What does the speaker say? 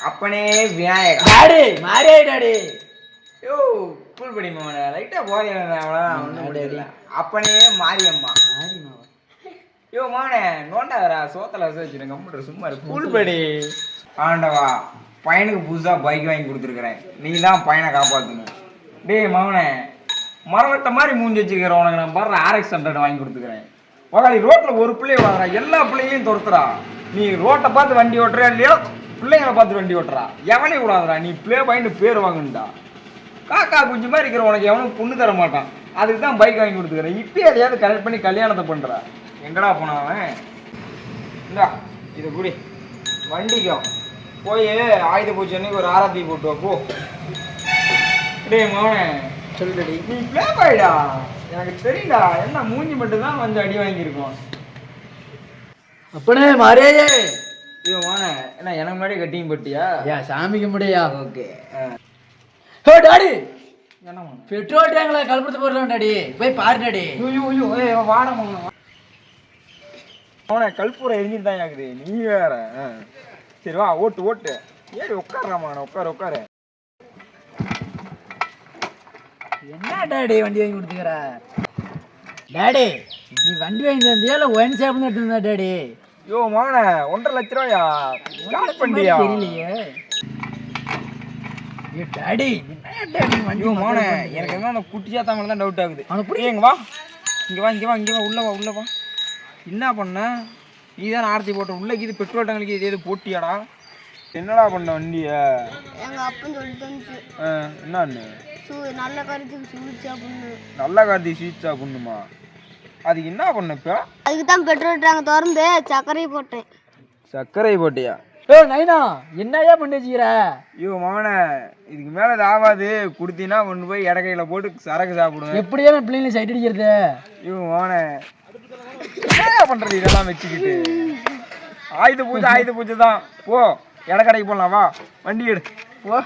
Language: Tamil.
அப்பனே விநாயகா டாடி மாரே டாடி யோ கூல் படி மாவன லைட்டா போதே அவ்வளோதான். அப்பனே மாரியம்மா யோ மாவனே நோண்டாதரா சோத்தல வச்சுருங்க கம்ப்யூட்டர் சும்மா இருக்கு. கூல் படி ஆண்டவா பையனுக்கு புதுசாக பைக் வாங்கி கொடுத்துருக்குறேன், நீ தான் பையனை காப்பாற்றணும். டேய் மாவனே மரவட்ட மாதிரி மூஞ்சி வச்சுக்கிற உனக்கு நான் பாரு RX 100 வாங்கி கொடுத்துக்கிறேன். உக்காளி ரோட்டில் ஒரு பிள்ளைய வாங்குறா, எல்லா பிள்ளைங்களையும் துரத்துறா. நீ ரோட்டை பார்த்து வண்டி ஓட்டுறியா இல்லையோ பிள்ளைங்களை பார்த்து வண்டி ஓட்டுறா, எவனையும் விடாதடா. நீ பிளே பாயிண்ட் பேர் வாங்கணுண்டா. காக்கா குஞ்சு மாதிரி இருக்கிற உனக்கு எவனும் பொண்ணு தர மாட்டான், அதுக்கு தான் பைக் வாங்கி கொடுத்துக்கிறேன். இப்பயே எதையாவது கரெக்ட் பண்ணி கல்யாணத்தை பண்ணுறா. எங்கடா போனவன்? இந்தா இது குடி, வண்டிக்கும் போய் ஆயுத பூஜை அன்னைக்கு ஒரு ஆராத்தி போட்டு வா போ. டேய் மவனே சொல்லுடி, நீ பிளே பாய்டா, எனக்கு தெரியுடா. என்ன மூஞ்சி மட்டும் தான் கொஞ்சம் அடி வாங்கியிருக்கோம். அப்பனே மாரே ஐயோ மவனே என்ன எனக்கு முன்னாடி கட்டிங் போட்டியா? ஏன் சாமிக்கு முடியா? ஓகே. ஹோ டாடி என்ன மவனே பெட்ரோல் டேங்க்ல கலப்பத்து போடுறோம் டாடி, போய் பாரு டாடி. ஐயோ ஐயோ ஏய் வாடா மவனே. மவனே கல்பூரை எரிஞ்சிட்டு தான் ஆகுது, நீ வேற. சரி வா ஓட்டு ஓட்டு ஏறி உட்கார்றா மவனே, உட்காரு உட்காரு. என்ன டாடி வண்டி வாங்கி கொடுத்துக்கிற? டாடி நீ வண்டி வாங்கி தந்தியா இல்லை ஒயின் ஷாப்னு எடுத்து வந்தா டாடி? யோ மவனே 1.5 லட்ச ரூபாயா? ஸ்டார்ட் பண்ணியா? தெரியலையே. ஏ டாடி என்ன டாடி வண்டி? யோ மவனே எனக்கு என்ன அந்த குட்டியா தாமல தான் டவுட் ஆகுது. அவனை புடி. இங்க வா இங்க வா இங்க வா இங்க வா, உள்ள வா உள்ள வா. என்ன பண்ண நீ தான் ஆர்த்தி போட்ட உள்ள இது பெட்ரோல் டேங்க்ல இது எது போட்டியாடா? என்னடா பண்ண வண்டிய? எங்க அப்பன் சொல்லிட்டு வந்துச்சு. என்னன்னு? நல்ல காரியத்துக்கு ஸ்வீட் சாப்பிடணும். நல்ல கார்த்தி ஸ்வீட் சாப்பிடணுமா? அதுக்கு என்ன பண்ண இப்போ? அதுக்கு தான் பெட்ரோல் டேங்க் திறந்து சர்க்கரை போட்டேன். சர்க்கரை போட்டியா? ஏ நைனா என்னையா பண்ணி வச்சுக்கிற? ஐயோ மவனே இதுக்கு மேலே இது ஆகாது, கொடுத்தீங்கன்னா கொண்டு போய் இடக்கையில் போட்டு சரக்கு சாப்பிடுவேன். எப்படியே பிள்ளைங்களை சைட் அடிக்கிறது? ஐயோ மவனே என்ன பண்ணுறது இதெல்லாம் வச்சுக்கிட்டு? ஆயுத பூஜை தான். போ இடக்கடைக்கு போடலாம், வா வண்டி எடு போ.